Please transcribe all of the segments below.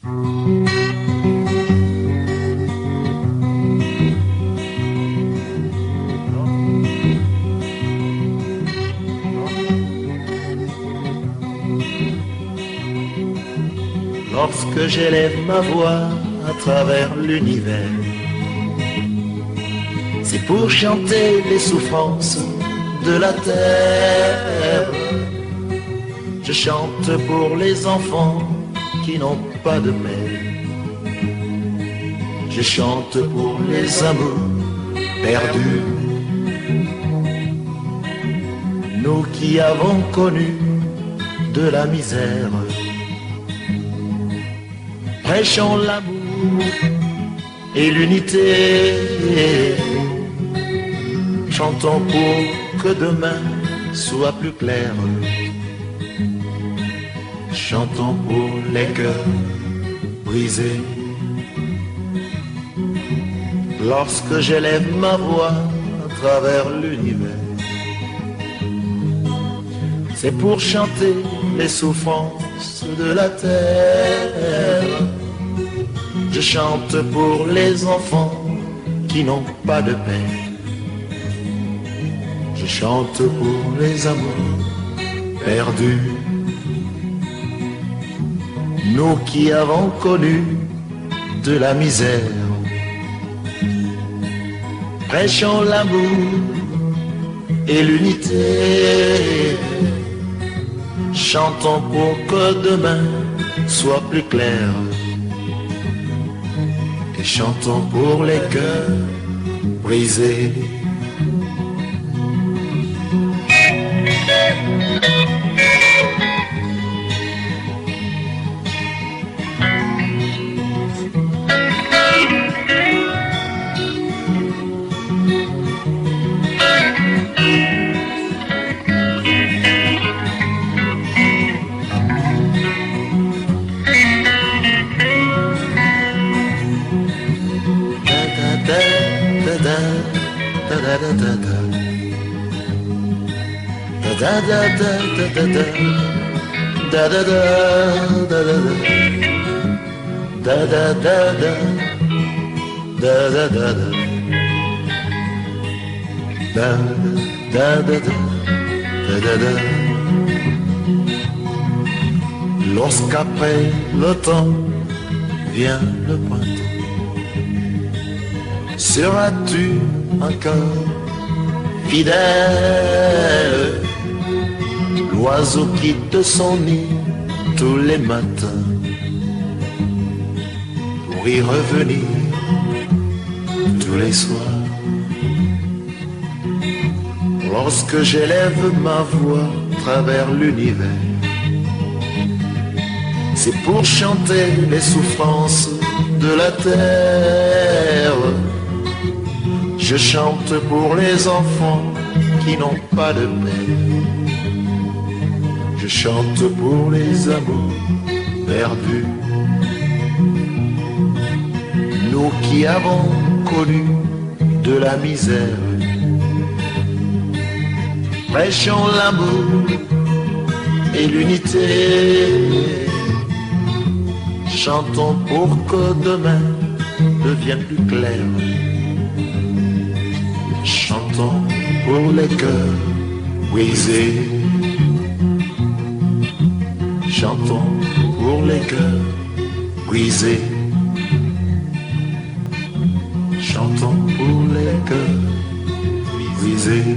Lorsque j'élève ma voix à travers l'univers, c'est pour chanter les souffrances de la terre. Je chante pour les enfants qui n'ont pas de mère. Je chante pour les amours perdus. Nous qui avons connu de la misère, prêchons l'amour et l'unité. Chantons pour que demain soit plus clair. Chantons pour les cœurs brisés. Lorsque j'élève ma voix à travers l'univers, c'est pour chanter les souffrances de la terre. Je chante pour les enfants qui n'ont pas de père. Je chante pour les amours perdus. Nous qui avons connu de la misère, prêchons l'amour et l'unité. Chantons pour que demain soit plus clair. Et chantons pour les cœurs brisés. Lorsqu'après le temps vient le printemps, seras-tu encore fidèle? L'oiseau quitte son nid tous les matins pour y revenir tous les soirs. Lorsque j'élève ma voix à travers l'univers, c'est pour chanter les souffrances de la terre. Je chante pour les enfants qui n'ont pas de mère. Je chante pour les amours perdus. Nous qui avons connu de la misère, prêchons l'amour et l'unité. Chantons pour que demain devienne plus clair. Chantons pour les cœurs brisés. Chantons pour les cœurs brisés. Chantons pour les cœurs brisés.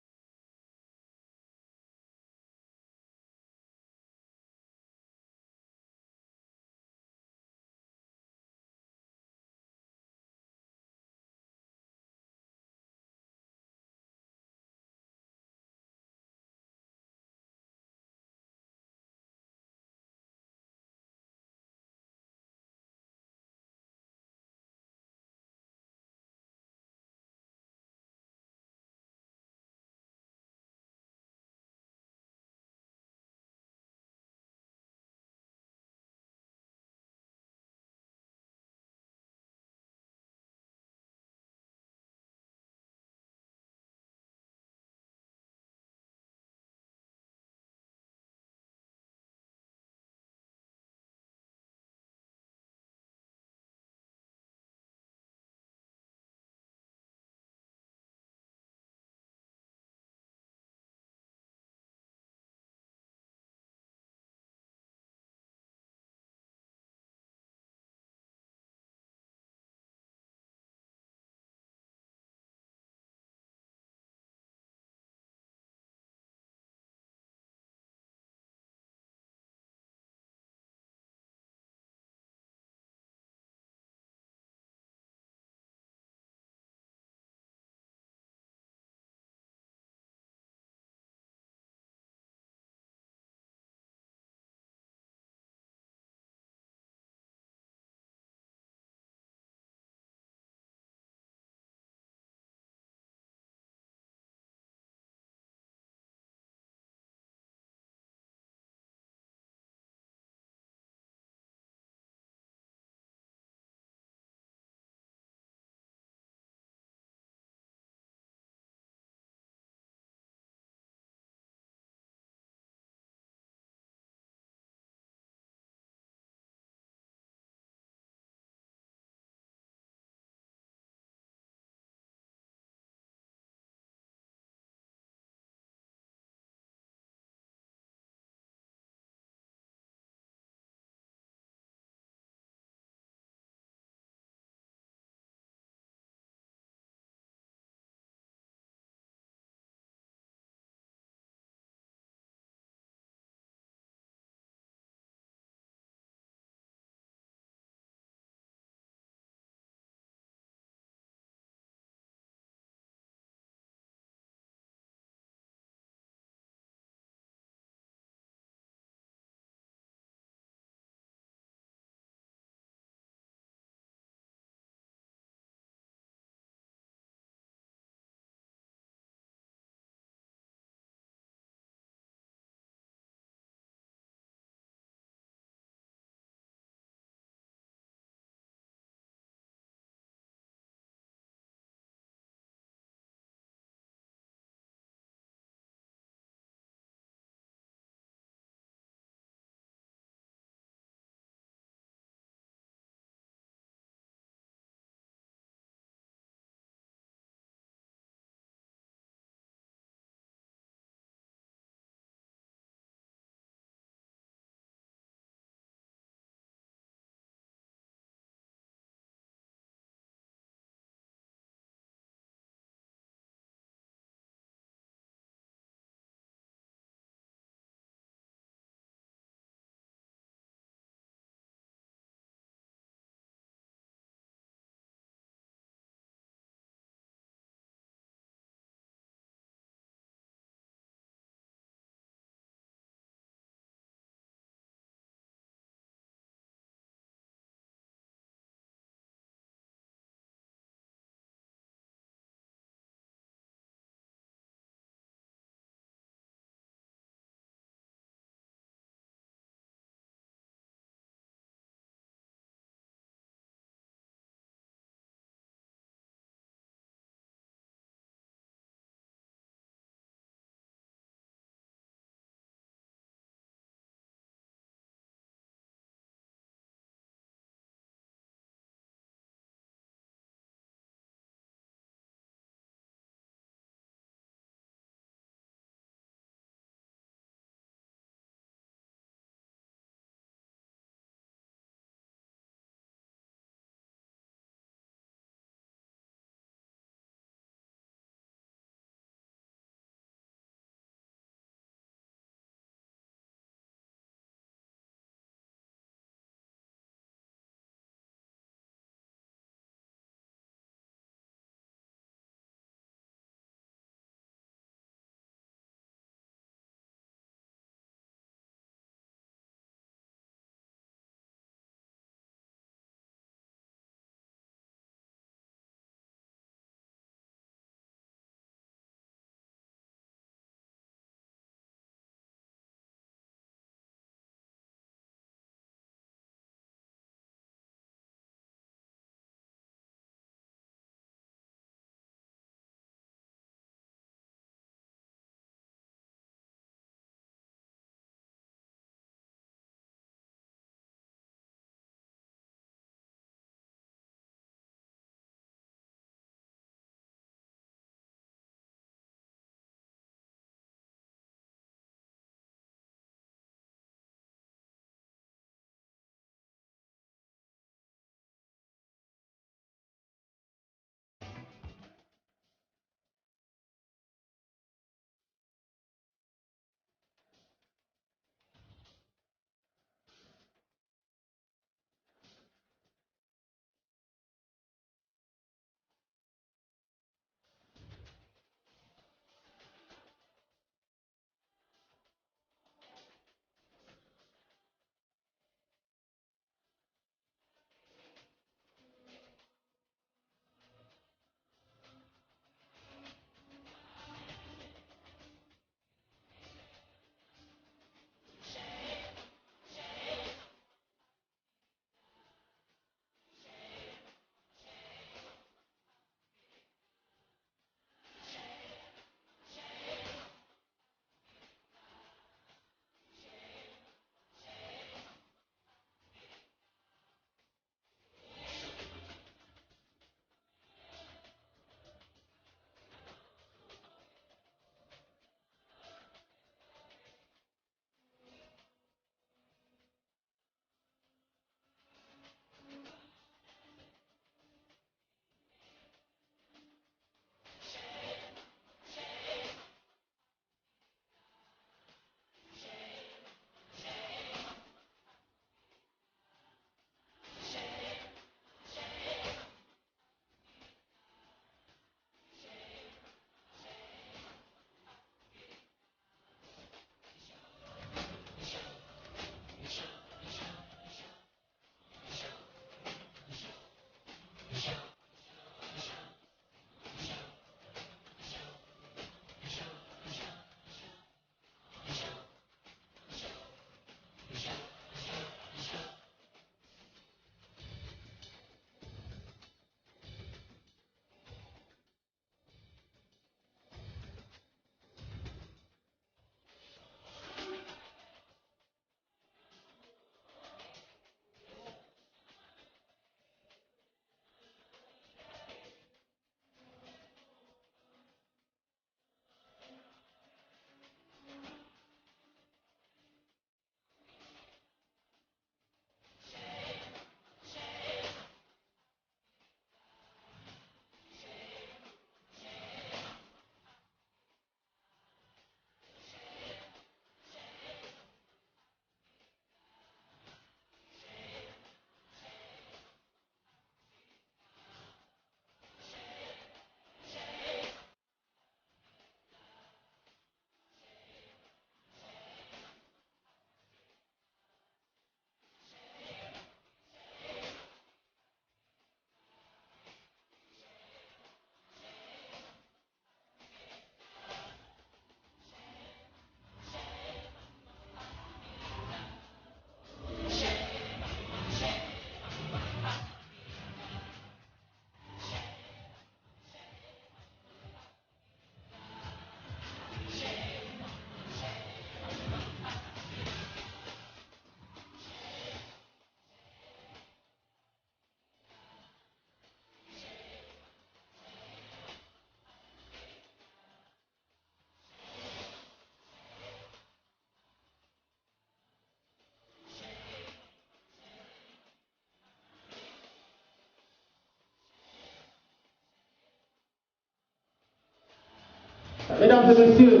Mesdames et messieurs,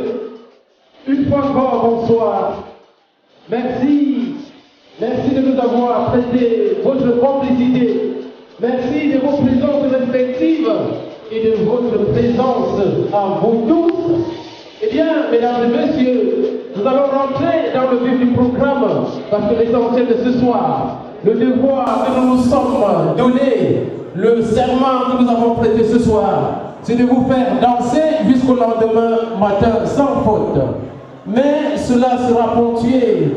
une fois encore, bonsoir. Merci. Merci de nous avoir prêté votre complicité. Merci de vos présences respectives et de votre présence à vous tous. Eh bien, mesdames et messieurs, nous allons rentrer dans le vif du programme parce que l'essentiel de ce soir, le devoir que nous nous sommes donné, le serment que nous avons prêté ce soir, c'est de vous faire danser jusqu'au lendemain matin sans faute. Mais cela sera ponctué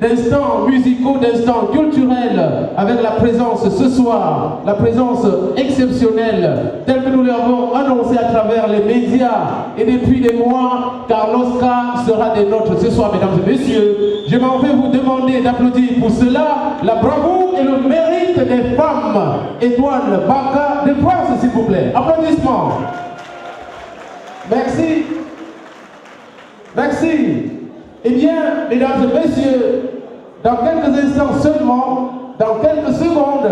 d'instants musicaux, d'instants culturels, avec la présence ce soir, la présence exceptionnelle, telle que nous l'avons annoncée à travers les médias et depuis des mois, Carlos K sera des nôtres ce soir, mesdames et messieurs. Je m'en vais vous demander d'applaudir pour cela la bravoure et le mérite des femmes. Étoile Baka de France, s'il vous plaît. Applaudissements. Merci. Merci. Eh bien, mesdames et messieurs, dans quelques instants seulement, dans quelques secondes,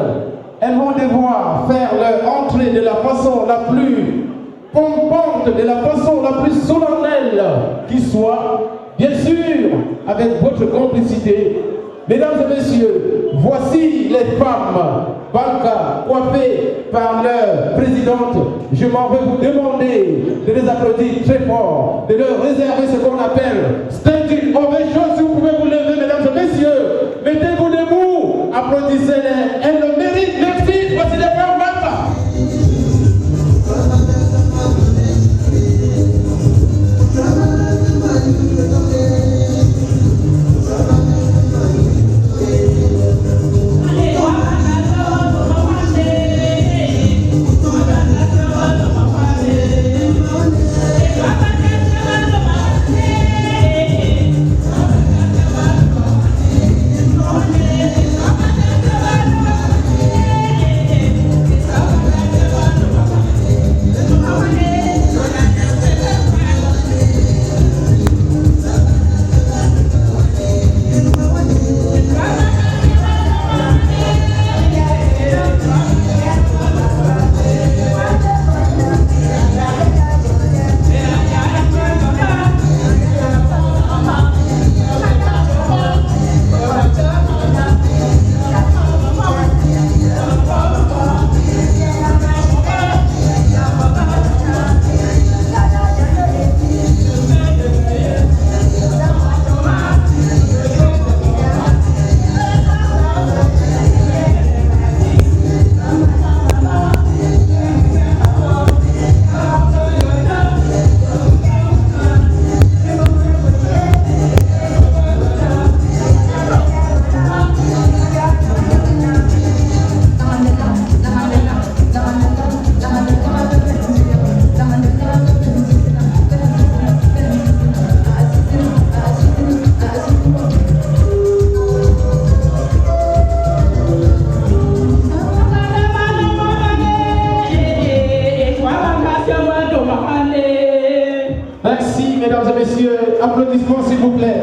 elles vont devoir faire leur entrée de la façon la plus pompante, de la façon la plus solennelle qui soit, bien sûr, avec votre complicité. Mesdames et messieurs, voici les femmes Balka, coiffées par leur présidente. Je m'en vais vous demander de les applaudir très fort, de leur réserver ce qu'on appelle standing ovation. Si vous pouvez vous lever, mesdames et messieurs, mettez-vous debout, applaudissez-les. Elles le méritent. Merci, voici les femmes Balka. Applaudissements s'il vous plaît.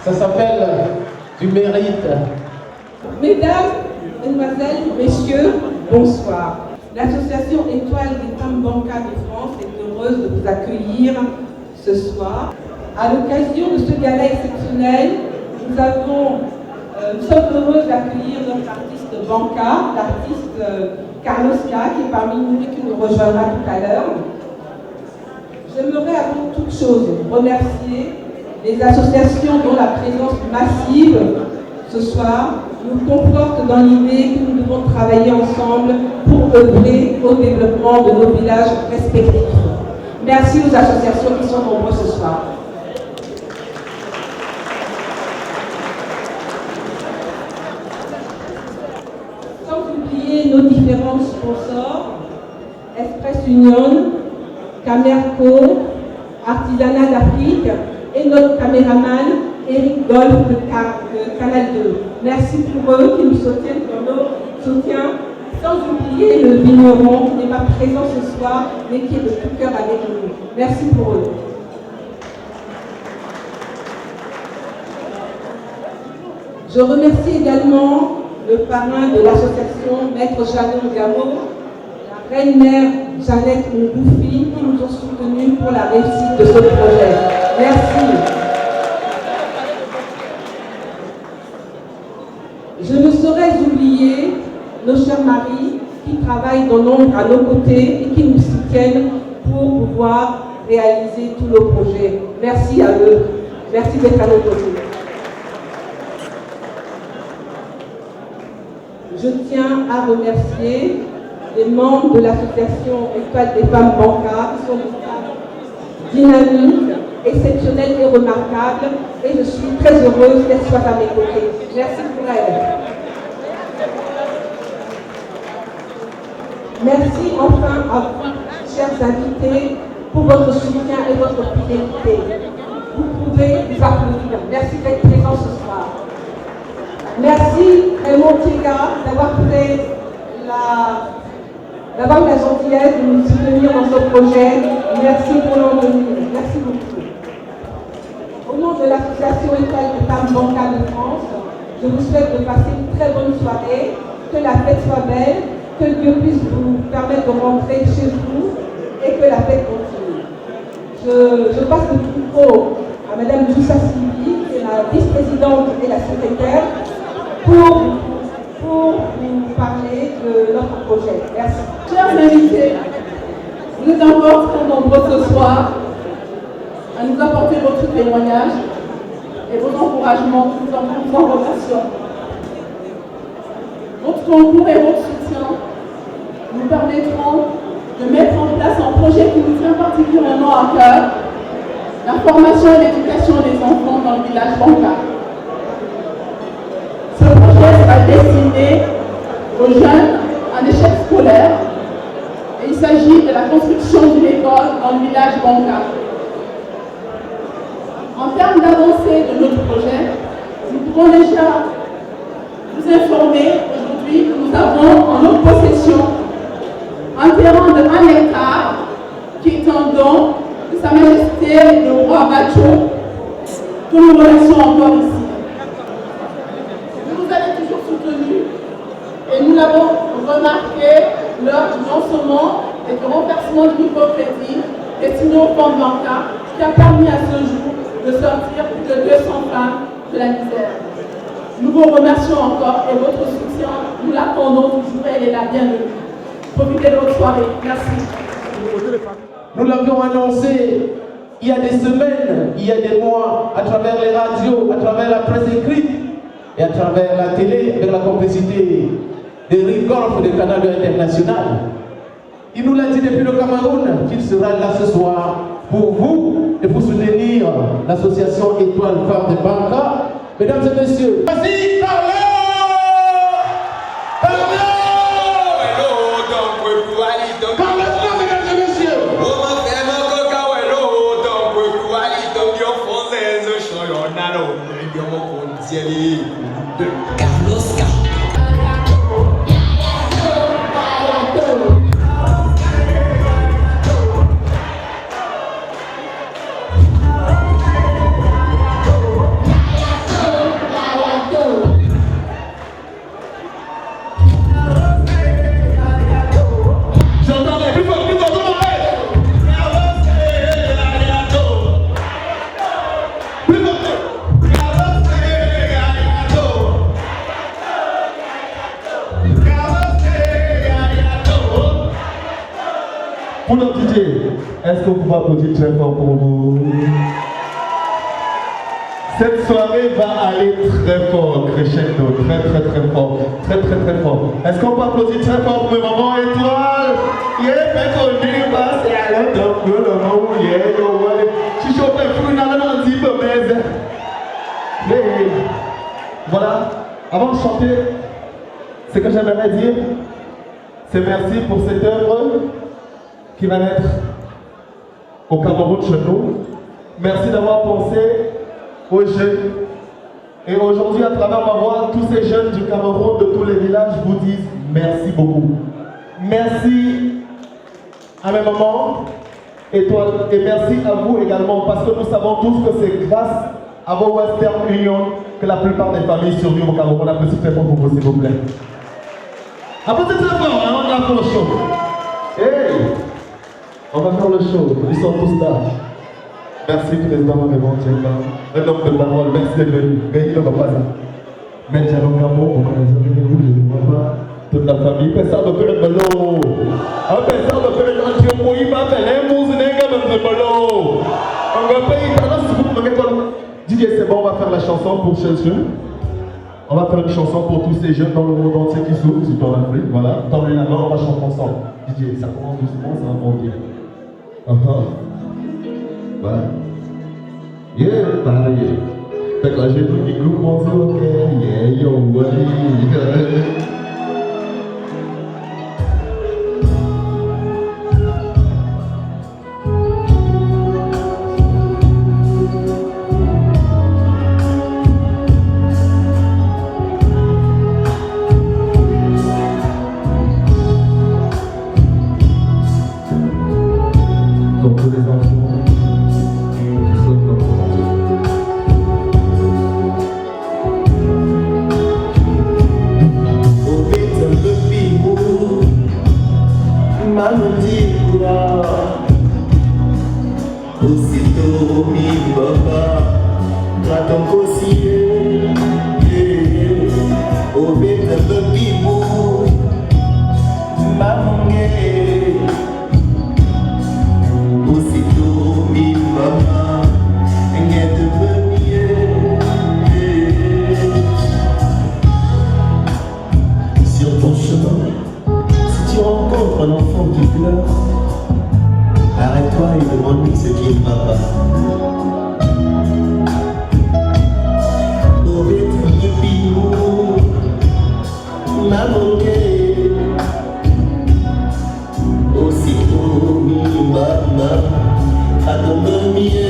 Ça s'appelle du mérite. Mesdames, Mesdemoiselles, Messieurs, bonsoir. L'association Étoile des femmes Banca de France est heureuse de vous accueillir ce soir. À l'occasion de ce gala exceptionnel, nous sommes heureux d'accueillir notre artiste Banca, l'artiste Carlos K, qui est parmi nous et qui nous rejoindra tout à l'heure. J'aimerais avant toute chose remercier les associations dont la présence massive ce soir nous conforte dans l'idée que nous devons travailler ensemble pour œuvrer au développement de nos villages respectifs. Merci aux associations qui sont nombreuses ce soir. Sans oublier nos différents sponsors, Express Union, Camerco, Artisanat d'Afrique et notre caméraman Eric Golf de Canal 2. Merci pour eux qui nous soutiennent dans nos soutiens, sans oublier le vigneron qui n'est pas présent ce soir mais qui est de tout cœur avec nous. Merci pour eux. Je remercie également le parrain de l'association Maître Jeannot Gamo, la Reine-Mère Jeannette Ngoufi qui nous ont soutenus pour la réussite de ce projet. Merci. Je ne saurais oublier nos chers maris qui travaillent dans l'ombre à nos côtés et qui nous soutiennent pour pouvoir réaliser tous nos projets. Merci à eux. Merci d'être à nos côtés. Je tiens à remercier les membres de l'association Étoile des femmes bancaires qui sont des femmes dynamiques, exceptionnelles et remarquables. Et je suis très heureuse qu'elles soient à mes côtés. Merci pour elles. Merci enfin à vous, chers invités, pour votre soutien et votre fidélité. Vous pouvez vous applaudir. Merci d'être présents ce soir. Merci Raymond Thiega d'avoir la gentillesse de nous soutenir dans ce projet. Merci pour l'envenir. Merci beaucoup. Au nom de l'association Étoile des femmes bancaires de France, je vous souhaite de passer une très bonne soirée, que la fête soit belle, que Dieu puisse vous permettre de rentrer chez vous et que la fête continue. Je passe le micro à Madame Joussa Sylvie, qui est la vice-présidente et la secrétaire, pour vous parler de notre projet. Merci. Chers invités, vous êtes encore très nombreux ce soir à nous apporter votre témoignage et vos encouragements. Nous en remercions. Votre concours et votre soutien nous permettront de mettre en place un projet qui nous tient particulièrement à cœur, la formation et l'éducation des enfants dans le village bancaire. Ce projet sera destiné aux jeunes en échec scolaire et il s'agit de la construction d'une école dans le village bancaire. En termes d'avancée de notre projet, nous pouvons déjà vous informer aujourd'hui que nous avons en notre possession un terrain de 1 hectare qui est un don de Sa Majesté le roi Bacho que nous remercions encore ici. Vous nous avez toujours soutenus et nous l'avons remarqué lors du lancement et du renversement du microcrédit destiné aux femmes bancaires qui a permis à ce jour de sortir plus de 200 femmes de la misère. Nous vous remercions encore et votre soutien, nous l'attendons toujours et elle est la bienvenue. Profitez de votre soirée. Merci. Nous l'avions annoncé il y a des semaines, il y a des mois, à travers les radios, à travers la presse écrite et à travers la télé, avec la complicité d'Eric Gorf de Canal International. Il nous l'a dit depuis le Cameroun qu'il sera là ce soir pour vous et pour soutenir l'association Étoile Femmes de Banca. Mesdames et messieurs, vas-y, parlez! Carlos K. Pour notre DJ, est-ce que vous pouvez applaudir très fort pour vous? Cette soirée va aller très fort, crescendo, très fort, très fort. Est-ce qu'on peut applaudir très fort pour mes mamans étoiles? Yeah, fait qu'on dit, bah, c'est à l'heure d'un peu, le moment où il y a, je suis chauffé, fou, n'a pas dit, mais voilà, avant de chanter, ce que j'aimerais dire, c'est merci pour cette œuvre qui va naître au Cameroun chez nous. Merci d'avoir pensé aux jeunes. Et aujourd'hui, à travers ma voix, tous ces jeunes du Cameroun, de tous les villages, vous disent merci beaucoup. Merci à mes mamans, étoiles, et merci à vous également, parce que nous savons tous que c'est grâce à vos Western Union que la plupart des familles survivent au Cameroun. Applaudissez très fort pour vous, s'il vous plaît. Applaudissez très fort, on a la chaud. On va faire le show, ils sont tous là. Merci président Raymond Tchenga. Un homme de parole, merci d'être venu. Gaï ne va pas là. Mais j'ai un gamo, on va les amener où je ne vois pas. Toute la famille, personne ne peut être melon. Personne ne peut être un dieu pour y va faire un mousse n'est qu'un homme de melon. On va payer pendant ce groupe, Didier, c'est bon, on va faire la chanson pour ces jeunes. On va faire une chanson pour tous ces jeunes dans le monde entier qui souffrent, surtout en Afrique. Voilà, tends-lui la main, on va chanter ensemble. Didier, ça commence doucement, ça va monter. Voilà. Yeah, pareil. Fait que là, j'ai tout dit, groupe, on dit, ok, yeah, yo, ouais. Pour tous les enfants qui sont dans le monde. Au pétale de pivot, maman dit quoi? Aussitôt, mi papa, t'attends qu'aussi. Au pétale de pivot, maman dit. Aussitôt, mi maman, est devenue. Sur ton chemin, si tu rencontres un enfant qui pleure, arrête-toi et demande-lui ce qui ne va pas. Au rythme de pivot, maman gay. Aussitôt, mi maman, à devenir.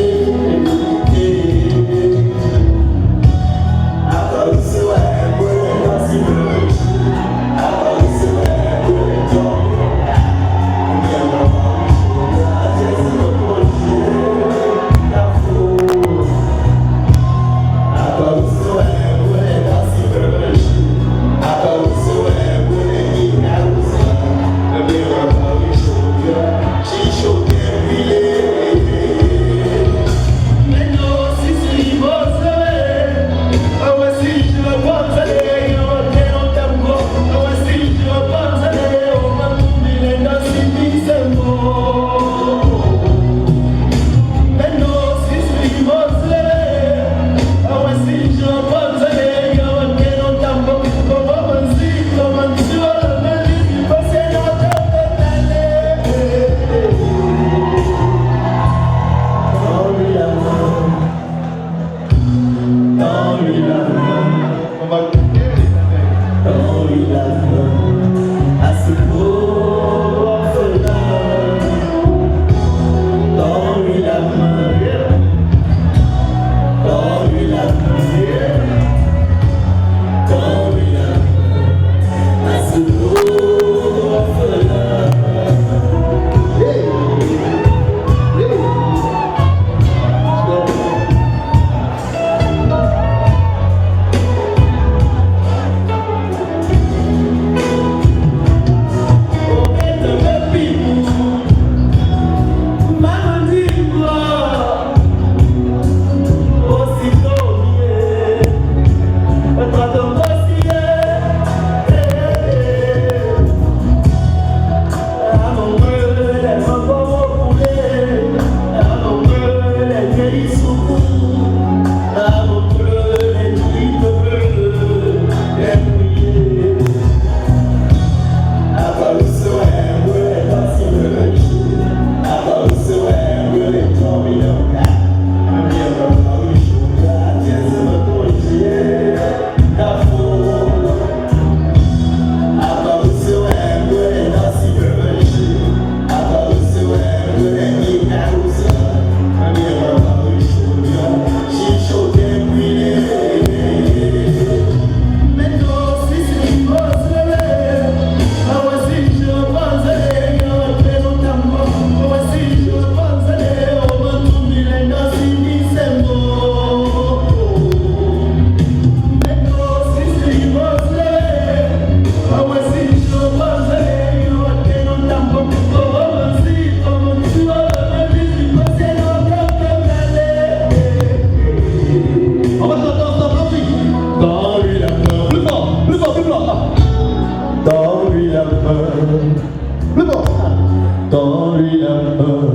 tends-lui la main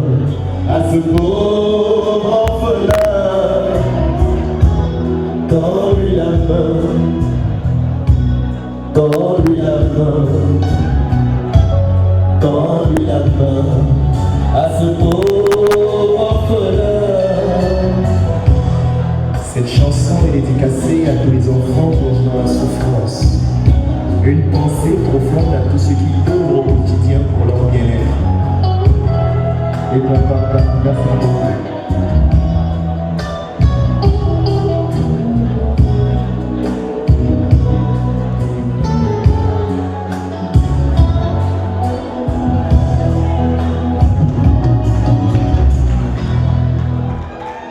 à ce pauvre orphelin. Tends-lui la main, tends-lui la main, tends-lui la main à ce pauvre orphelin. Cette chanson est dédicacée à tous les enfants qui sont dans la souffrance. Une pensée profonde à tous ceux qui œuvrent au quotidien pour leur bien-être. Et papa, merci beaucoup.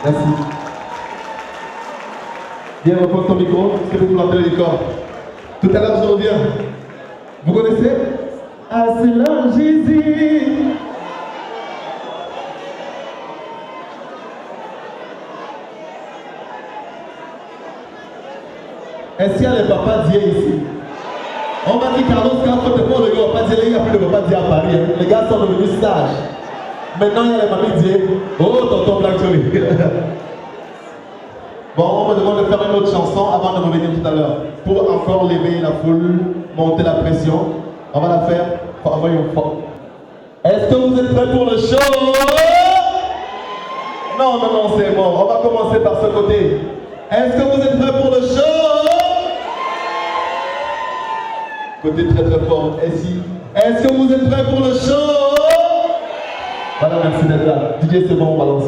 Merci. Viens reprendre ton micro, est-ce que tu peux planter le décor? Tout à l'heure, je reviens. Vous connaissez? Ah, c'est là, Jésus. Est-ce qu'il y a les papas d'hier ici? On m'a dit Carlos, quand on te prend le gars, pas dire, il n'y a plus de papas d'hier à Paris. Les gars sont devenus sages. Maintenant, il y a les mamies d'hier. Oh, tonton Black Jolie. Bon, on me demande de faire une autre chanson avant de revenir tout à l'heure. Pour encore lever la foule, monter la pression. On va la faire. Voyons fort. Est-ce que vous êtes prêts pour le show? Non, non, non, c'est bon. On va commencer par ce côté. Est-ce que vous êtes prêts pour le show? Côté très très fort. Ici. Est-ce que vous êtes prêts pour le show? Voilà, merci d'être là. DJ, c'est bon, on balance.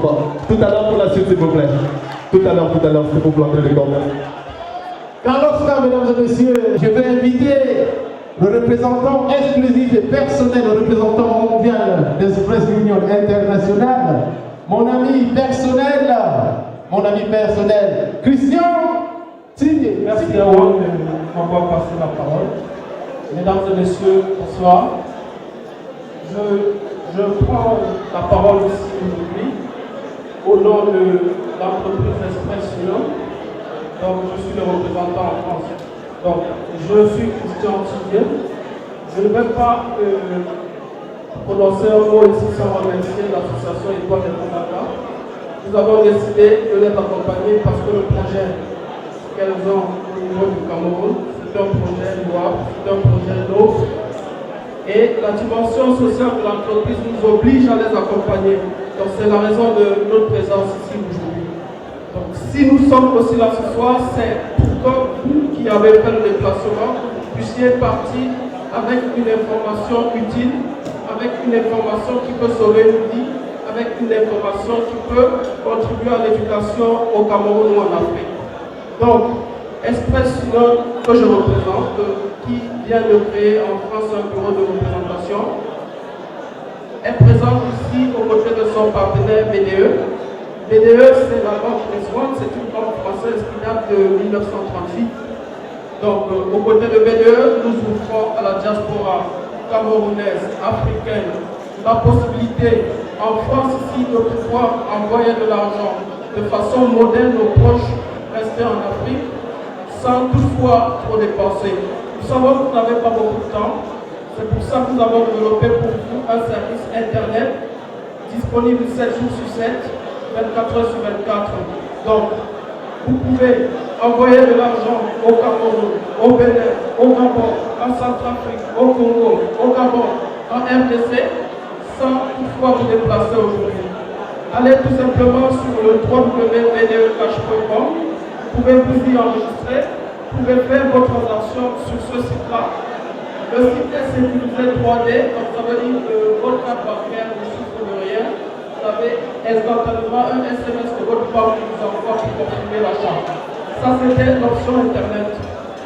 pas. Tout à l'heure pour la suite, s'il vous plaît. Tout à l'heure, c'est pour planter les cordes. Carlos, mesdames et messieurs, je vais inviter le représentant exclusif et personnel, le représentant mondial d'Express Union International, mon ami personnel, Christian Tigné. Merci à vous de m'avoir passé la parole. Mesdames et messieurs, bonsoir. Je prends la parole ici aujourd'hui au nom de l'entreprise Express Union. Donc, je suis le représentant en France. Donc, je suis Christian Tigné. Je ne vais pas prononcer un mot ici sans remercier l'association Étoile des Combattants. Nous avons décidé de les accompagner parce que le projet qu'elles ont au niveau du Cameroun, c'est un projet louable, c'est un projet noble. Et la dimension sociale de l'entreprise nous oblige à les accompagner. Donc c'est la raison de notre présence ici aujourd'hui. Donc si nous sommes aussi là ce soir, c'est pour que vous qui avez fait le déplacement, puissiez partir avec une information utile, avec une information qui peut sauver une vie, avec une information qui peut contribuer à l'éducation au Cameroun ou en Afrique. Donc, Express Union, que je représente, qui vient de créer en France un bureau de représentation, est présente ici aux côtés de son partenaire BDE. BDE, c'est la banque Reswand, c'est une banque française qui date de 1938. Donc, aux côtés de BDE, nous offrons à la diaspora camerounaise, africaine, la possibilité en France ici de pouvoir envoyer de l'argent de façon moderne aux proches restés en Afrique sans toutefois trop dépenser. Nous savons que vous n'avez pas beaucoup de temps. C'est pour ça que nous avons développé pour vous un service internet disponible 7 jours sur 7, 24 heures sur 24. Donc, vous pouvez envoyer de l'argent au Cameroun, au Bénin, au Gabon, en Centrafrique, au Congo, au Gabon, en RDC, sans toutefois vous déplacer aujourd'hui. Allez tout simplement sur le www.bdecash.com. Vous pouvez vous y enregistrer, vous pouvez faire vos transactions sur ce site-là. Le site est sécurisé 3D, donc ça veut dire que votre carte bancaire ne souffre de rien. Vous avez instantanément un SMS de votre banque qui vous envoie pour confirmer l'achat. Ça, c'était l'option Internet.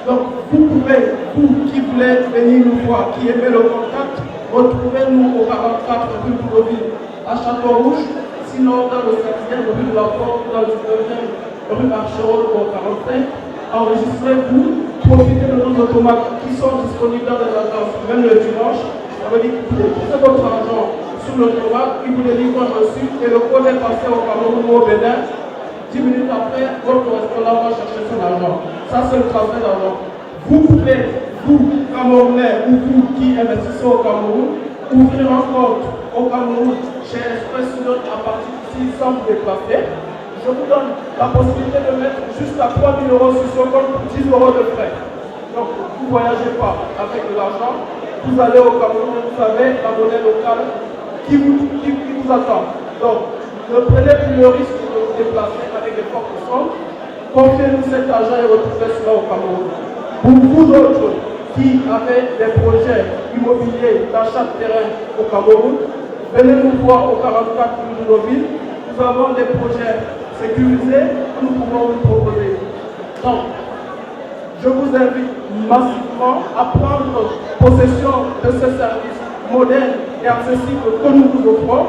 Donc, vous pouvez, vous qui voulez venir nous voir, qui aimez le contact, retrouvez-nous au 44 rue Boudoville à Château-Rouge, sinon dans le 7e rue de la Porte, dans le 19e rue Archerolles au 45. Enregistrez-vous, profitez de nos automates qui sont disponibles dans les agences, même le dimanche. Ça veut dire que vous déposez votre argent sur l'automate, il vous délivre un reçu et le code est passé au Cameroun ou au Bénin. 10 minutes après, votre correspondant va chercher son argent. Ça, c'est le transfert d'argent. Vous pouvez, vous, Camerounais, ou vous qui investissez au Cameroun, ouvrir un compte au Cameroun chez Express Union à partir d'ici sans vous déplacer. Je vous donne la possibilité de mettre jusqu'à 3 000 € sur ce compte pour 10 € de frais. Donc, vous ne voyagez pas avec de l'argent. Vous allez au Cameroun, vous avez la monnaie locale qui vous attend. Donc, ne prenez plus le risque de vous déplacer avec des fortes sommes. Confiez-nous cet argent et retrouvez cela au Cameroun. Pour vous autres qui avez des projets immobiliers d'achat de terrain au Cameroun, venez nous voir au 44 rue de Boudoville. Nous avons des projets sécurisés que nous pouvons vous proposer. Donc, je vous invite massivement à prendre possession de ce service moderne et accessible que nous vous offrons.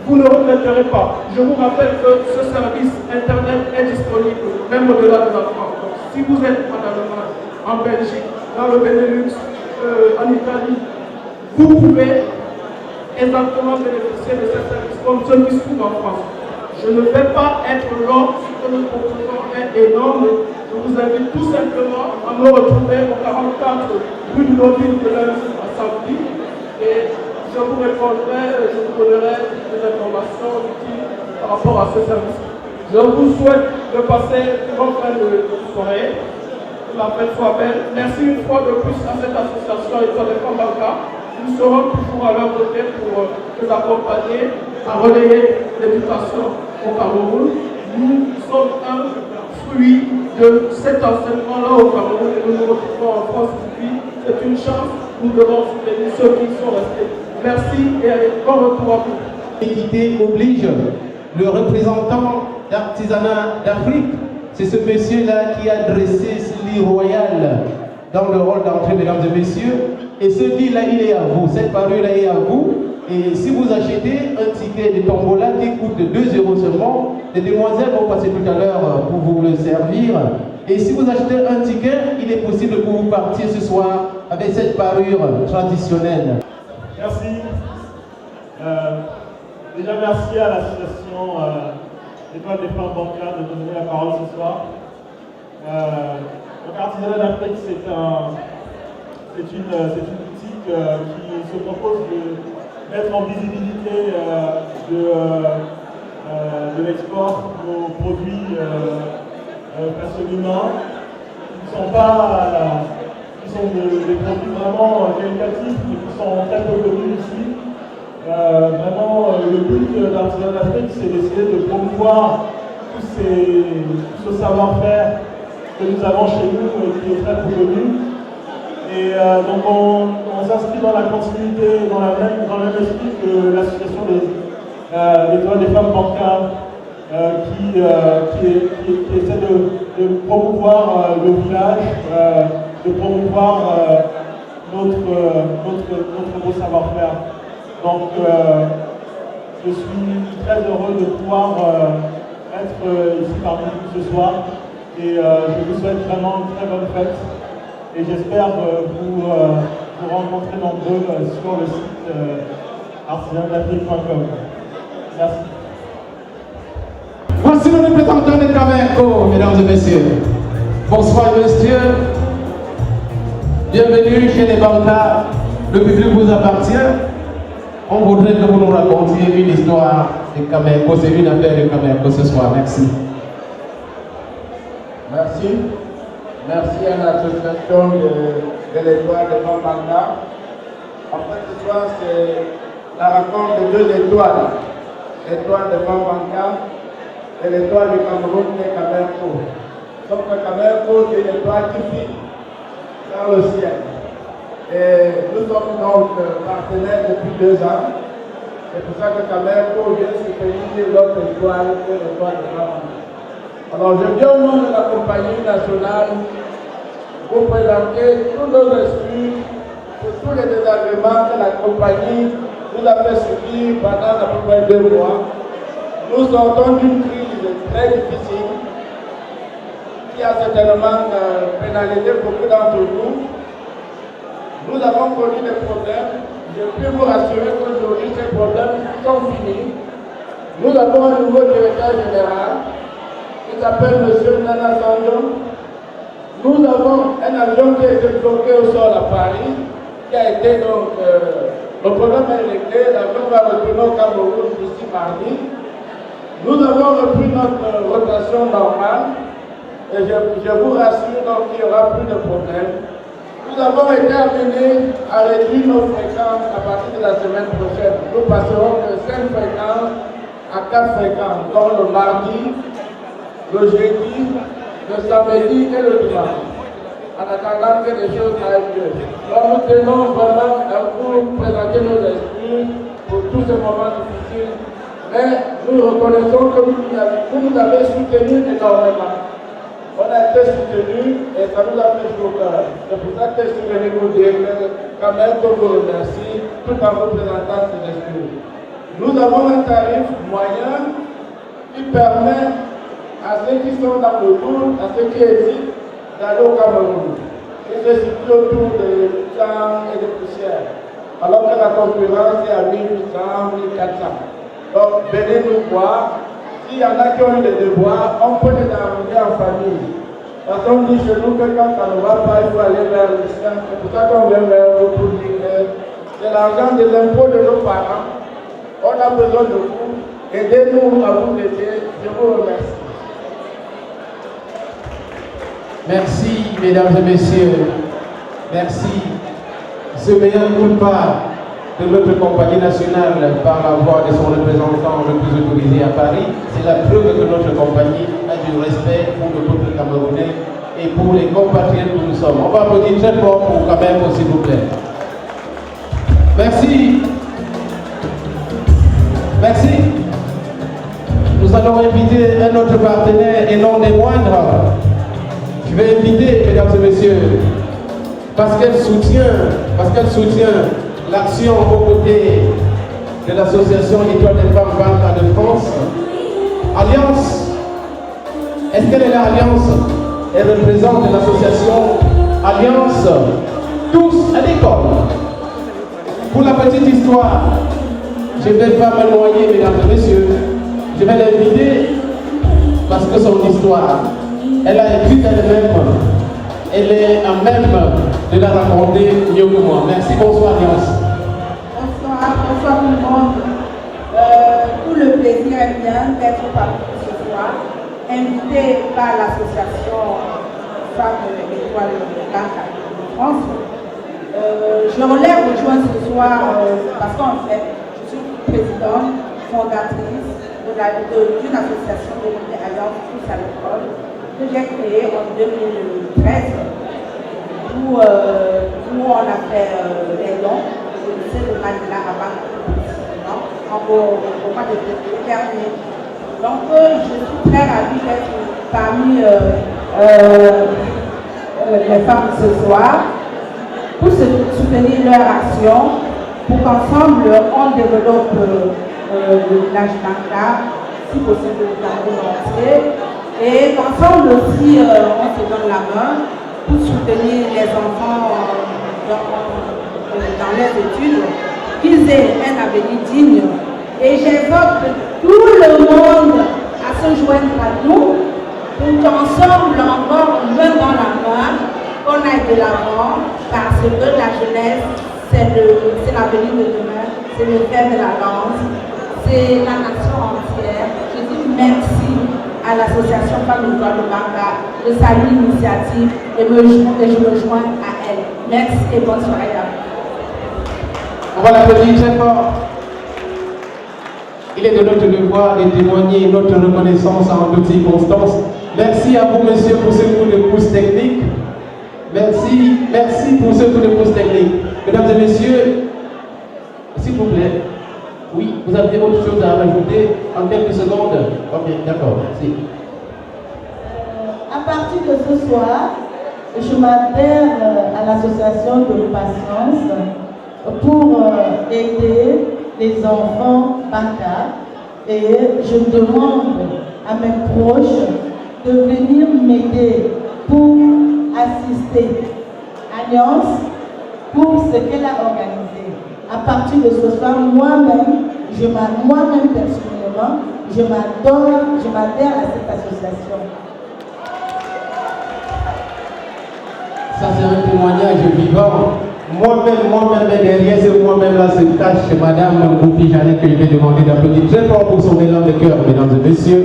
Vous ne regretterez pas. Je vous rappelle que ce service Internet est disponible même au-delà de la France. Donc, si vous êtes en Allemagne, en Belgique, dans le Benelux, en Italie, vous pouvez exactement bénéficier de ce service comme ceux qui se trouvent en France. Je ne vais pas être long, ce que nous proposons est énorme. Je vous invite tout simplement à me retrouver au 44 rue du Lobby de lundi à samedi et je vous répondrai, je vous donnerai des informations utiles par rapport à ce service. Je vous souhaite de passer une bonne fin de soirée. Que la fête soit belle. Merci une fois de plus à cette association Étoile des Combattants. Nous serons toujours à leur côté pour les accompagner à relayer l'éducation au Cameroun. Nous sommes un fruit de cet enseignement-là au Cameroun et nous nous retrouvons en France depuis. C'est une chance. Nous devons soutenir ceux qui sont restés. Merci et bon retour à vous. L'équité oblige. Le représentant d'Artisanat d'Afrique, c'est ce monsieur-là qui a dressé ce lit royal dans le rôle d'entrée, mesdames et messieurs. Et ce lit-là, il est à vous. Cette parure-là est à vous. Et si vous achetez un ticket de tombola qui coûte 2 € seulement, les demoiselles vont passer tout à l'heure pour vous le servir. Et si vous achetez un ticket, il est possible que vous partiez ce soir avec cette parure traditionnelle. Merci. Déjà, merci à l'association Étoile des femmes bancaires de donner la parole ce soir. Donc, Artisanat d'Afrique, c'est une boutique qui se propose de mettre en visibilité de l'export nos produits personnes humaines qui sont des produits vraiment qualitatifs et qui sont très peu connus ici. Vraiment, le but d'Artisanat d'Afrique, c'est d'essayer de promouvoir tout ce savoir-faire que nous avons chez nous et qui est très peu connu. Et donc on s'inscrit dans la continuité, dans le même esprit que l'association l'Étoile des femmes bancaires qui essaie de promouvoir le village, de promouvoir notre beau savoir-faire. Donc je suis très heureux de pouvoir être ici parmi vous ce soir et je vous souhaite vraiment une très bonne fête. Et j'espère vous rencontrer nombreux sur le site artisanatdafrique.com. Merci. Voici le représentant de Camerco, mesdames et messieurs. Bonsoir messieurs. Bienvenue chez les bancards. Le public vous appartient. On voudrait que vous nous racontiez une histoire de Camerco. C'est une affaire de Camerco ce soir. Merci. Merci. Merci à l'association de l'Étoile de Bambanga. En fait, ce soir, c'est la rencontre de 2 étoiles. L'étoile de Bambanga et l'étoile du Cameroun de Camerco. Sauf que Camerco, c'est une étoile qui vit dans le ciel. Et nous sommes donc partenaires depuis 2 ans. C'est pour ça que Camerco vient soutenir l'autre étoile que l'étoile de Bambanga. Alors, je viens au nom de la compagnie nationale vous présenter tous nos excuses pour tous les désagréments que la compagnie nous a fait subir pendant à peu près 2 mois. Nous sortons d'une crise très difficile qui a certainement pénalisé beaucoup d'entre nous. Nous avons connu des problèmes. Je peux vous rassurer qu'aujourd'hui, ces problèmes sont finis. Nous avons un nouveau directeur général. Il s'appelle M. Nana Sandon. Nous avons un avion qui a été bloqué au sol à Paris, qui a été donc, le problème est réglé, l'avion va retourner au Cameroun d'ici mardi. Nous avons repris notre rotation normale et je vous rassure donc qu'il n'y aura plus de problème. Nous avons été amenés à réduire nos fréquences à partir de la semaine prochaine. Nous passerons de 5 fréquences à 4 fréquences, donc le mardi, le jeudi, le samedi et le dimanche, en attendant que les choses aillent mieux. Donc nous tenons vraiment à vous présenter nos excuses pour tous ces moments difficiles, mais nous reconnaissons que vous nous avez soutenus énormément. On a été soutenus et ça nous a fait chaud au cœur. C'est pour ça que je suis venu vous dire que quand même que vous remercie tout en vous présentant ces excuses. Nous avons un tarif moyen qui permet à ceux qui sont dans le tour, à ceux qui hésitent, d'aller au Cameroun. Ils se situent autour de 800 et de poussières, alors que la concurrence est à 1800, 1400. Donc, venez nous voir. S'il y en a qui ont eu des devoirs, on peut les amener en famille. Parce qu'on dit chez nous que quand ça ne va pas, il faut aller vers le ciel. C'est pour ça qu'on vient vers vous pour dire que c'est l'argent des impôts de nos parents. On a besoin de vous. Aidez-nous à vous aider. Je vous remercie. Merci, mesdames et messieurs. Merci. Ce meilleur culpa de notre compagnie nationale par la voix de son représentant le plus autorisé à Paris, c'est la preuve que notre compagnie a du respect pour le peuple camerounais et pour les compatriotes que nous sommes. On va applaudir très fort pour quand même, s'il vous plaît. Merci. Merci. Nous allons inviter un autre partenaire et non des moindres. Je vais inviter, mesdames et messieurs, parce qu'elle soutient l'action aux côtés de l'association Étoile des femmes Banca de France. Alliance, est-ce qu'elle est l'Alliance? Elle représente l'association Alliance Tous à l'école. Pour la petite histoire, je ne vais pas me noyer, mesdames et messieurs. Je vais l'inviter parce que son histoire, elle a écrit elle-même. Elle est à même de la raconter mieux que moi. Merci, bonsoir Alliance. Bonsoir tout le monde. Tout le plaisir est bien d'être parmi vous ce soir, invité par l'association Femmes de l'Étoile de Banca de France. Je relève rejoindre ce soir parce qu'en fait, je suis présidente, fondatrice d'une association dénommée Alliance Tous à l'école que j'ai créée en 2013 où on a fait des dons au lycée de Manila à Bangkok au mois de février dernier. Donc je suis très ravie d'être parmi les femmes ce soir pour soutenir leur action, pour qu'ensemble on développe le village Banca, si possible dans le monde entier. Et qu'ensemble aussi on se donne la main pour soutenir les enfants dans leurs études, qu'ils aient un avenir digne. Et j'invoque tout le monde à se joindre à nous pour qu'ensemble, encore main dans la main, qu'on aille de l'avant, parce que la jeunesse, c'est l'avenir de demain, c'est le fer de la lance, c'est la nation entière. Je dis merci à l'association Femmes Étoile de Banca de sa initiative et je me joins à elle. Merci et bonne soirée à vous. On va l'applaudir très fort. Il est de notre devoir de témoigner notre reconnaissance en toutes circonstances. Merci à vous, monsieur, pour ce coup de pouce technique. Merci pour ce coup de pouce technique. Mesdames et messieurs, s'il vous plaît, oui, vous avez autre chose à rajouter en quelques secondes? Ok, d'accord, merci. À partir de ce soir, je m'adhère à l'association de patience pour aider les enfants Banca et je demande à mes proches de venir m'aider pour assister Alliance pour ce qu'elle a organisé. À partir de ce soir, moi-même personnellement, je m'adhère à cette association. Ça c'est un témoignage vivant. Moi-même derrière, c'est moi-même là se cache Madame Goupi Janet que je vais demander d'applaudir très fort pour son élan de cœur, mesdames et messieurs.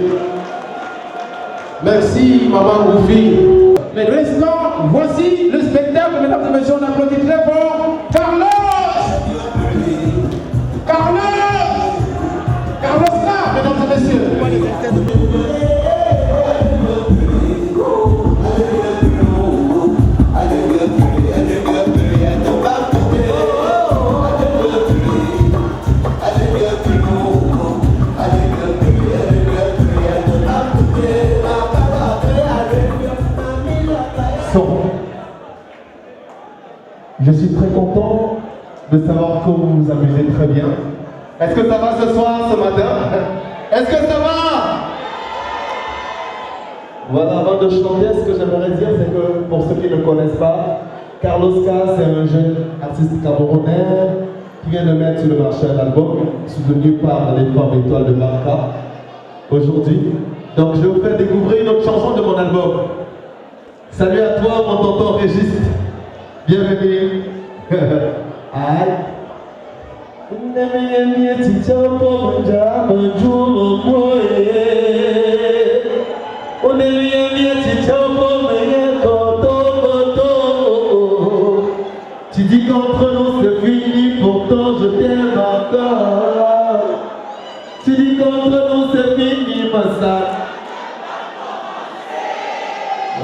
Merci Maman Goupi. Mais restons, voici le spectacle, mesdames et messieurs, on applaudit très fort. Carlos là, mesdames et messieurs. Je suis très content de savoir que vous vous amusez très bien. Est-ce que ça va ce soir, ce matin? Est-ce que ça va? Voilà, avant de chanter, ce que j'aimerais dire, c'est que pour ceux qui ne connaissent pas, Carlos K, c'est un jeune artiste camerounais qui vient de mettre sur le marché un album soutenu par les femmes étoiles de Banca aujourd'hui. Donc je vais vous faire découvrir une autre chanson de mon album. Salut à toi, mon tonton Régis. Bienvenue. Aïe. Tu dis qu'entre nous c'est fini, pourtant je t'aime encore. Tu dis qu'entre nous c'est fini, ma sac.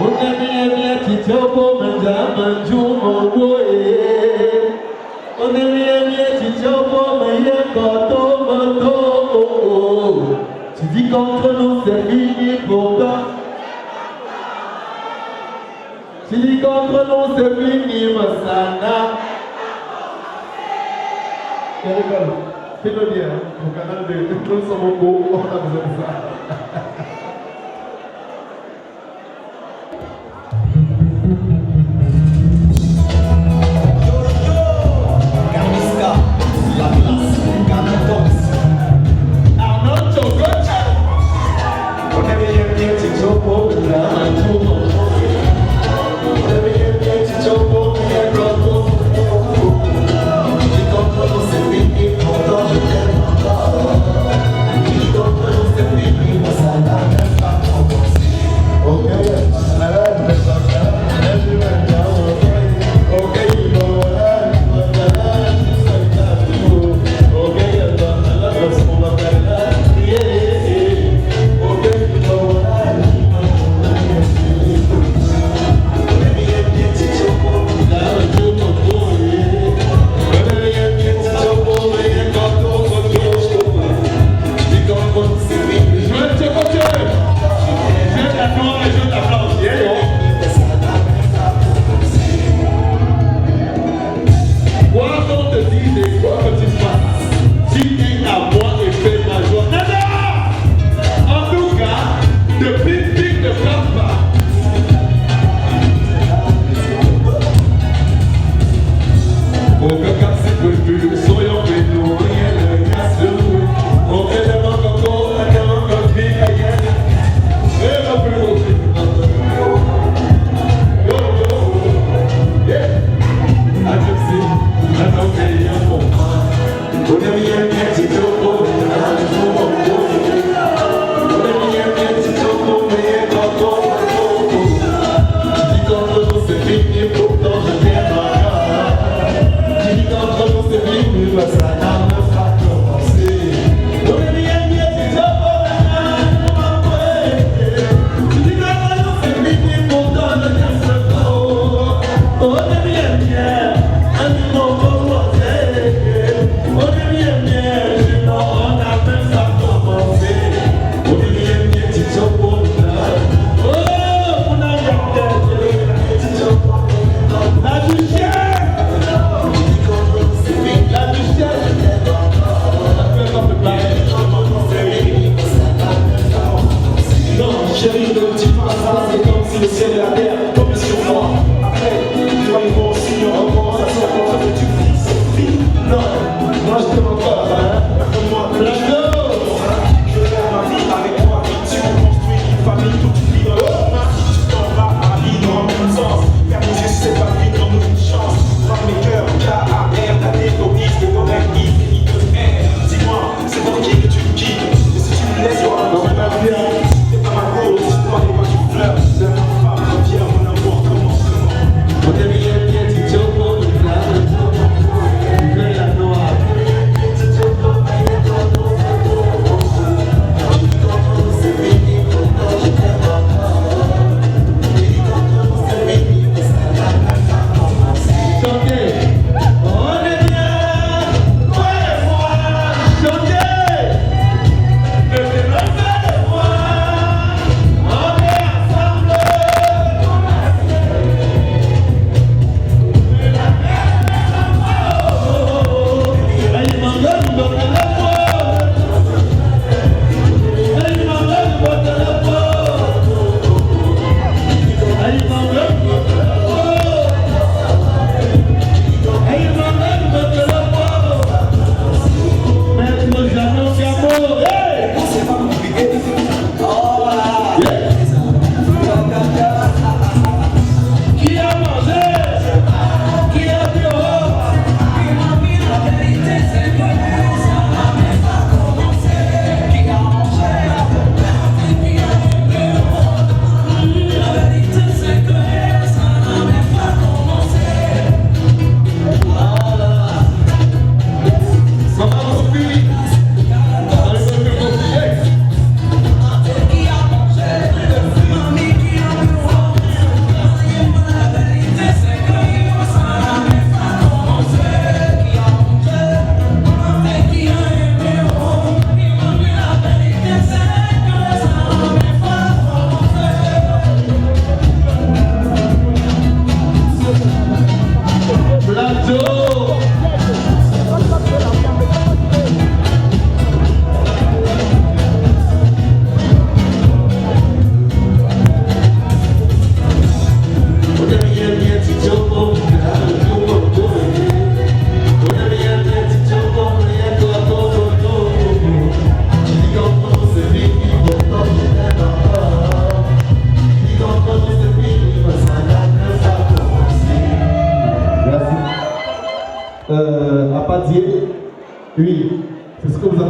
On est bien, tu t'es beau, mais jamais tu m'en vois. On est bien, tu t'es beau, mais il y a quand on Tu dis qu'entre nous c'est fini pourtant. Tu dis qu'entre nous c'est fini, Massana. Fais-le bien, au canal de nous sommes au beau, on a besoin de ça. Thank you.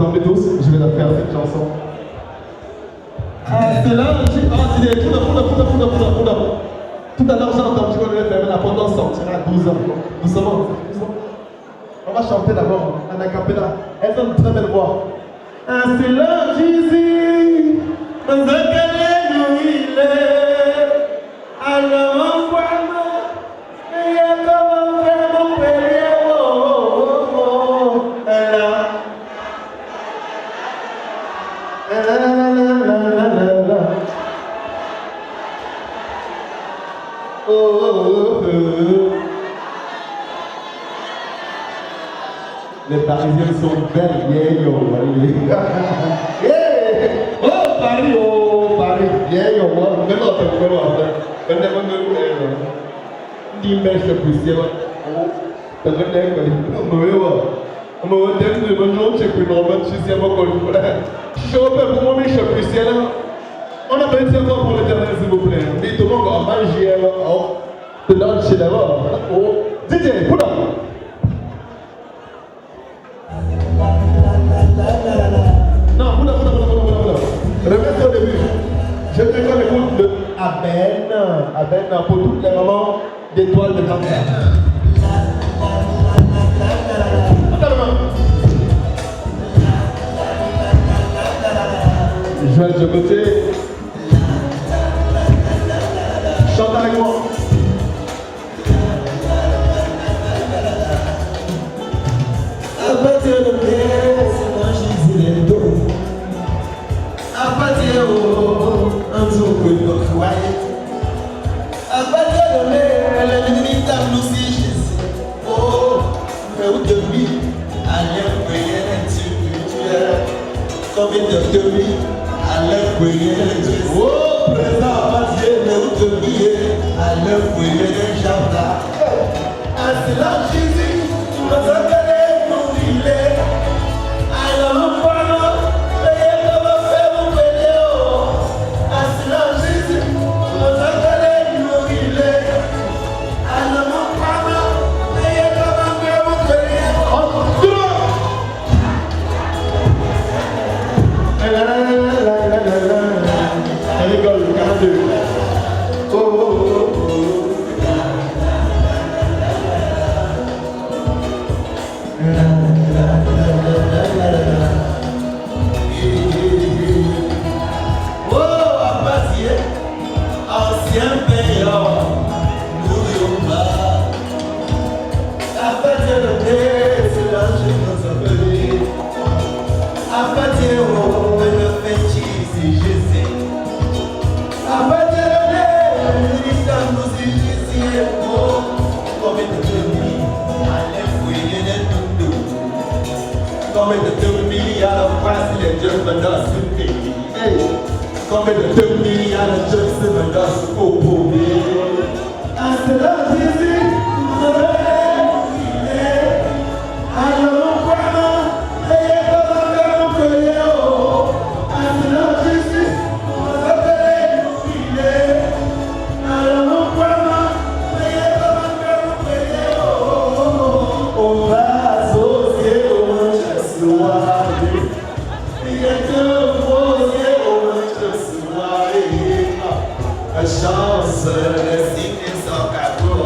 attendez tous, je vais la faire cette chanson. C'est là, tout à l'heure j'ai entendu qu'on devait faire la pendant sortir à 12 ans. Doucement. On va chanter d'abord en acapella. Elles ont une très belle voix. C'est là, Jésus, dans un calais où il est. Alors on voit et y'a comme un frère, mon père, les Parisiens sont belles, yeah, yo, yeah. Oh, Paris, yeah, yo, mais non, c'est vraiment, l'image le plus c'est t'as vu je repère pour moi, mais je suis plus ciel. On a pas été encore pour l'éternel, s'il vous plaît. Mais tout le monde va manger, oh, te donne chez d'abord. Oh, DJ, put up. Non, put up. Remets-toi au début. Je te qu'on écoute le Aben pour toutes les mamans d'étoiles de cancer. Joël Djokoté, chante avec moi. À partir de c'est moi j'ai les dos. À partir un jour que nous croyons. À partir de l'ennemi t'a nous si Jésus. Oh, mais où de vie, allez, prier spirituel. Combien de vie? Allez prier Jésus. Oh, présent à Dieu, mais où te prier? Allez prier les gens là. C'est là Jésus, nous appelons pour il est. Alors nous voyons, payez comme un fait vous payer. C'est là Jésus, nous appelons pour il est. Alors nous voyons, payez comme un fait vous payer. Elle rigole, 42. Oh, oh, oh, oh. Oh, Abbasier, ancien payeur, nous pas. Abbasier de paix, c'est l'ange nous appelé. Abbasier, oh, le fait si Jésus. Abbasier de paix, nous y ici, oh, comme de demi, allez fouiller les doudous. Comme de demi, à la face, les dieux me dansent le pays. Comme de demi, à la dieu se me danse au pauvre. Ah, c'est là Jésus, nous avons prié. Alors, on voit, ayez comme un verre que Léo. Ah, c'est là Jésus, nous avons prié. Alors, on voit, ayez comme un verre que Léo. On va associer au Jésus. Ma chance, les signes sont cadeaux.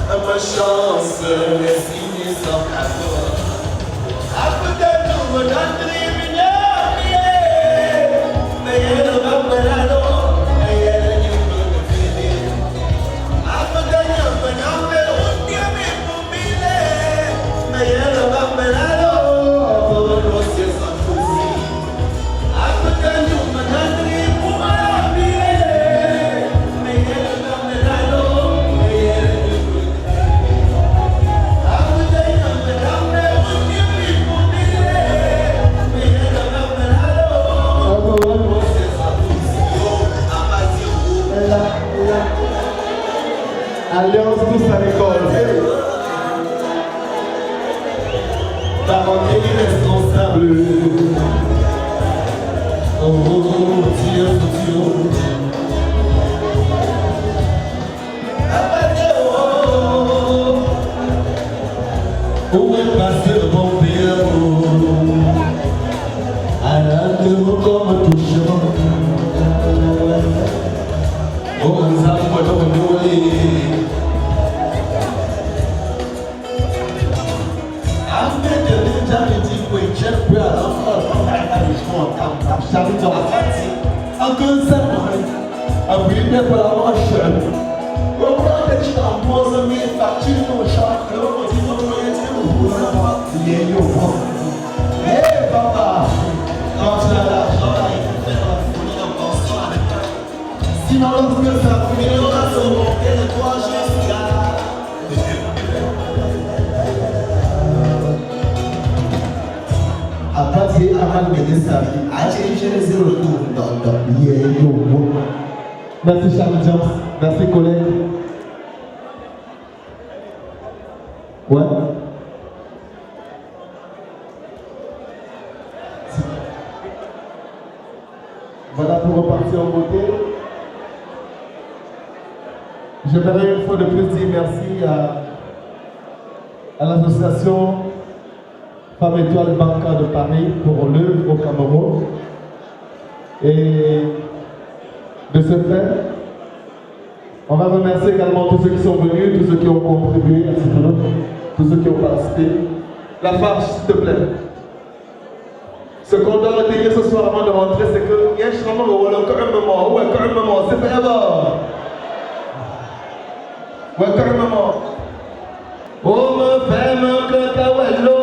Ma chance, les signes sont cadeaux. Après tout, me donne mais il ne va pas là, non. Mais il ne va pas finir. Après tout, me donne mais il ne va pas là, non. Pour le ciel sans souci. Après tout, me donne Alliance tous à l'école. Parents irresponsables. Oh, Dieu, Dieu. Où est passé le bon père? Merci Charles James, merci collègue. Ouais. Voilà pour repartir en beauté. J'aimerais une fois de plus dire merci à l'association Femmes Étoiles Banca de Paris pour l'œuvre au Cameroun. Et de ce fait, on va remercier également tous ceux qui sont venus, tous ceux qui ont contribué à ce projet, tous ceux qui ont participé. La farce, s'il te plaît. Ce qu'on doit retenir ce soir avant de rentrer, c'est que il y a un moment où encore un moment, c'est pas d'abord. Ouais, encore un moment. Oh, me fait me cacawello,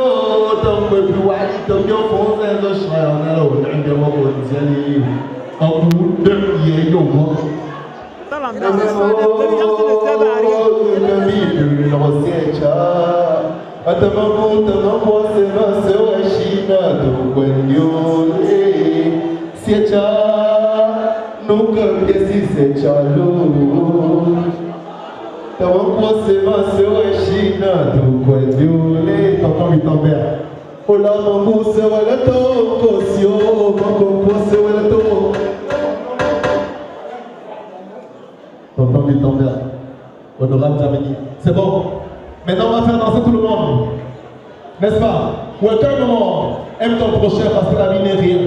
ton me plus wali, ton yo fonce un de choix, on a l'autre, un de moi pour dire en bout de pied, yo, moi. Honorable Jamini. C'est bon. Maintenant, on va faire danser tout le monde. N'est-ce pas? Ou à quel moment aime ton prochain parce que la vie n'est rien.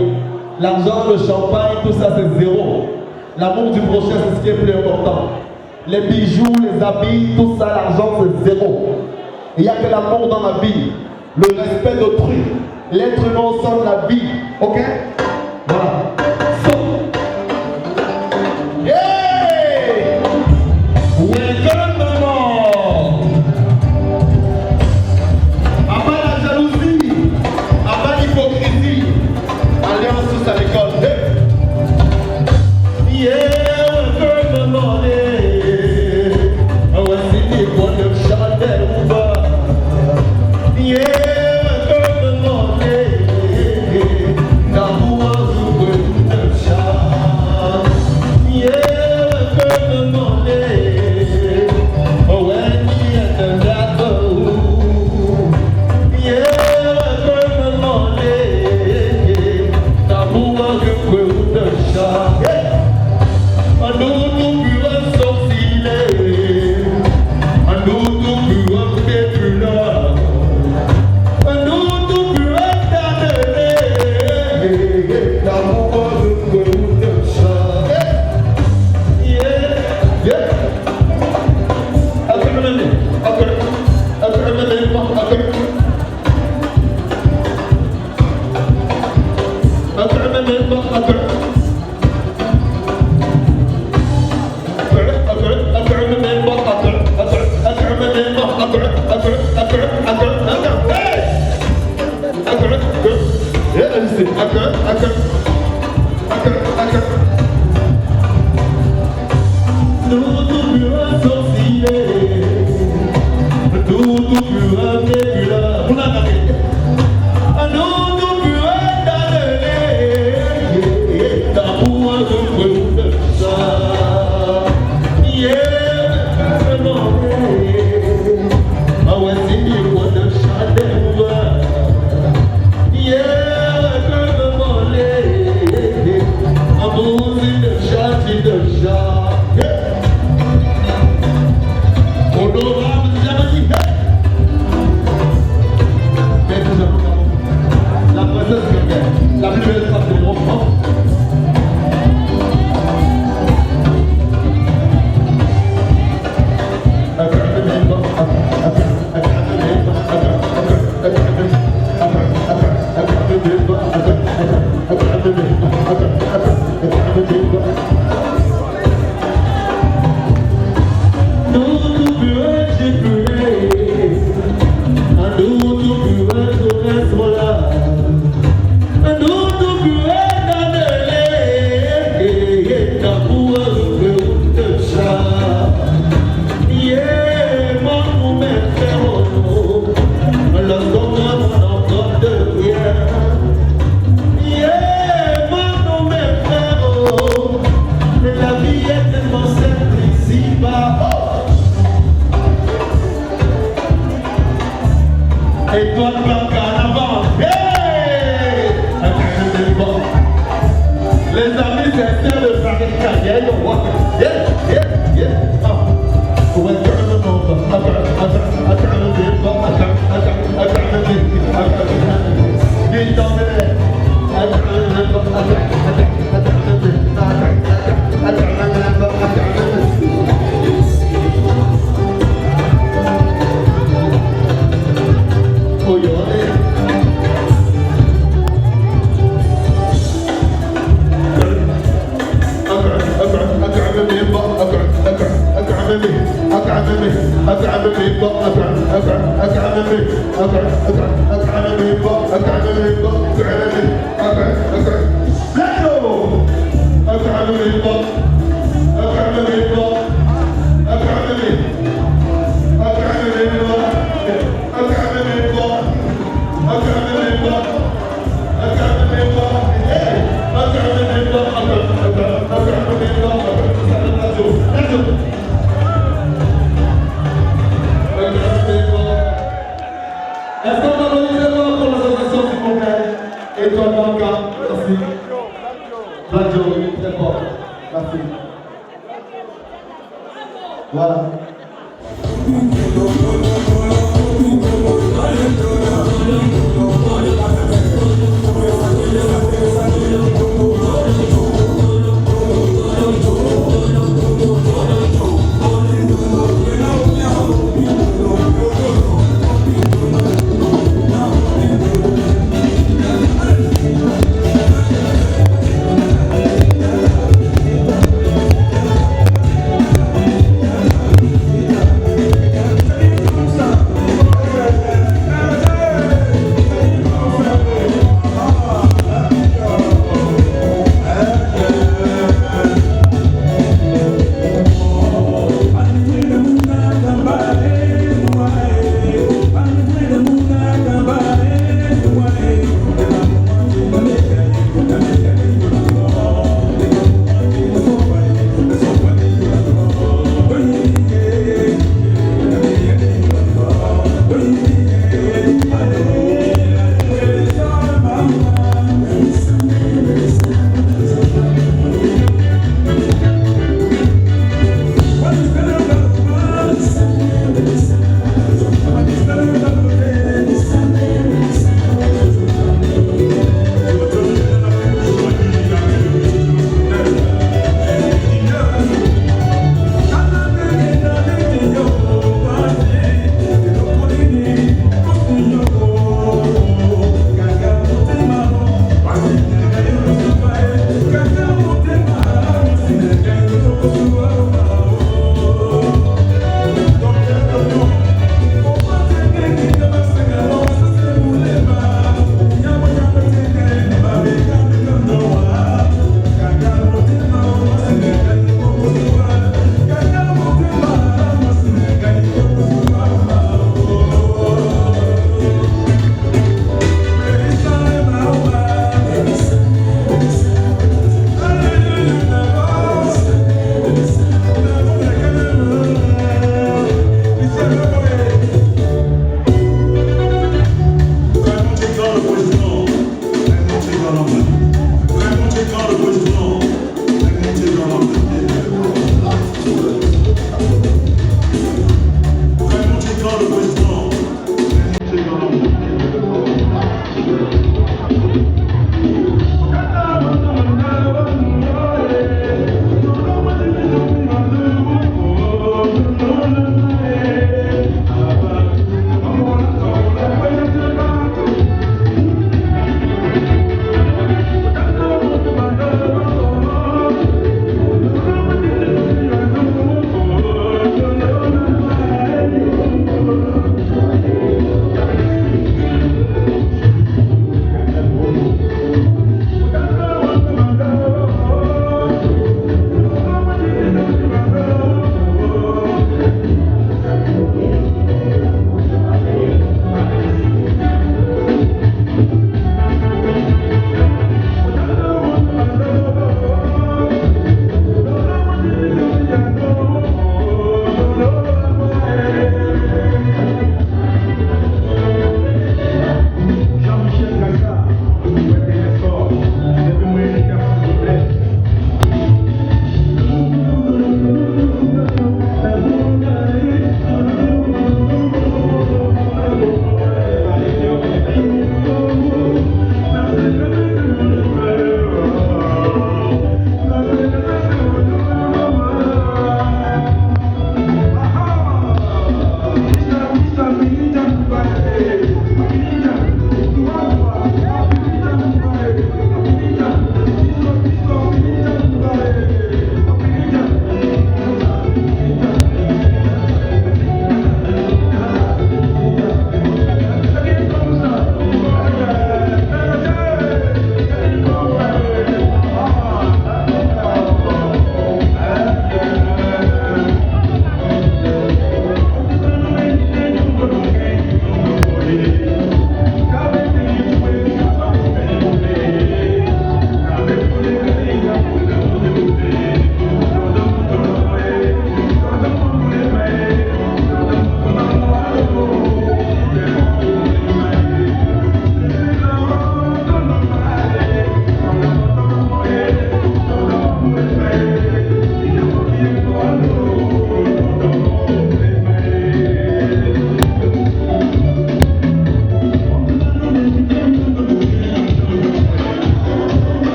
L'argent, le champagne, tout ça c'est zéro. L'amour du prochain, c'est ce qui est plus important. Les bijoux, les habits, tout ça, l'argent c'est zéro. Il n'y a que l'amour dans la vie. Le respect d'autrui. L'être humain au sein de la vie. Ok? Voilà. Yeah, Les amis, c'est ça le Farid. Est-ce qu'on va donner le nom pour l'association, s'il vous plaît? Étoile Banca, merci. Radio, très fort. Merci. Voilà.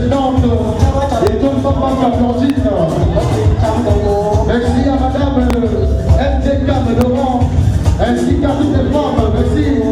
présidente et toute femme Blondine. Merci à madame MTK Laurent, ainsi qu'à toutes les femmes. Merci.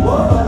What?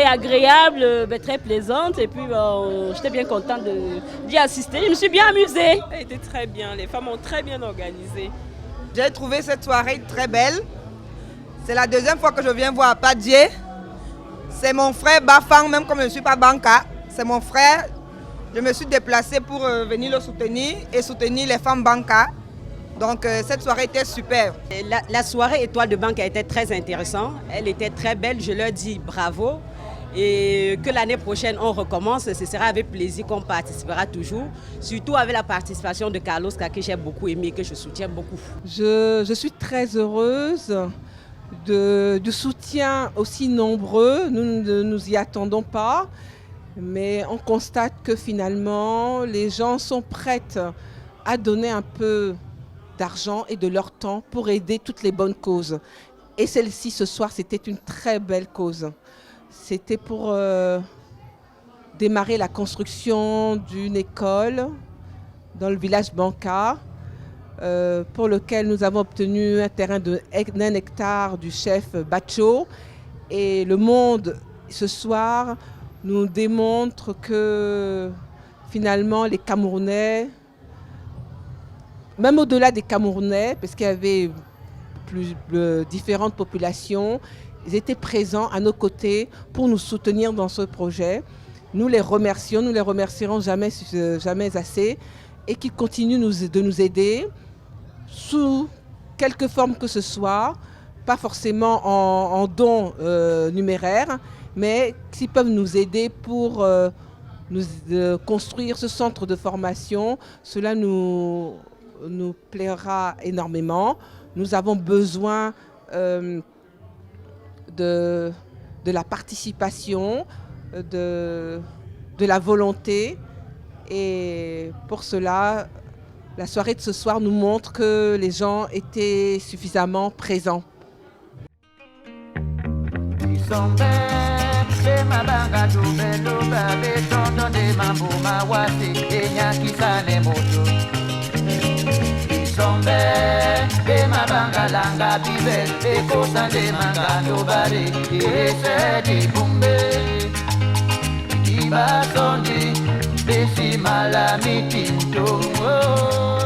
agréable, très plaisante. Et puis, j'étais bien contente d'y assister. Je me suis bien amusée. Elle était très bien. Les femmes ont très bien organisé. J'ai trouvé cette soirée très belle. C'est la deuxième fois que je viens voir Padier. C'est mon frère Bafang, même comme je ne suis pas banca. C'est mon frère. Je me suis déplacée pour venir le soutenir et soutenir les femmes banca. Donc cette soirée était super. La soirée Étoile de Banque a été très intéressante. Elle était très belle. Je leur dis bravo. Et que l'année prochaine on recommence. Ce sera avec plaisir qu'on participera toujours. Surtout avec la participation de Carlos que j'ai beaucoup aimé, que je soutiens beaucoup. Je suis très heureuse du soutien aussi nombreux. Nous ne nous y attendons pas. Mais on constate que finalement, les gens sont prêts à donner un peu d'argent et de leur temps pour aider toutes les bonnes causes. Et celle-ci, ce soir, c'était une très belle cause. C'était pour démarrer la construction d'une école dans le village Banca, pour lequel nous avons obtenu un terrain de 1 hectare du chef Bacho. Et le monde, ce soir, nous démontre que finalement les Camerounais, même au-delà des Camerounais, parce qu'il y avait différentes populations, ils étaient présents à nos côtés pour nous soutenir dans ce projet. Nous les remercions, nous les remercierons jamais assez, et qu'ils continuent de nous aider sous quelque forme que ce soit, pas forcément en dons numéraires, mais s'ils peuvent nous aider pour construire ce centre de formation, cela nous plaira énormément. Nous avons besoin de la participation, de la volonté. Et pour cela, la soirée de ce soir nous montre que les gens étaient suffisamment présents. Malamiti, oh.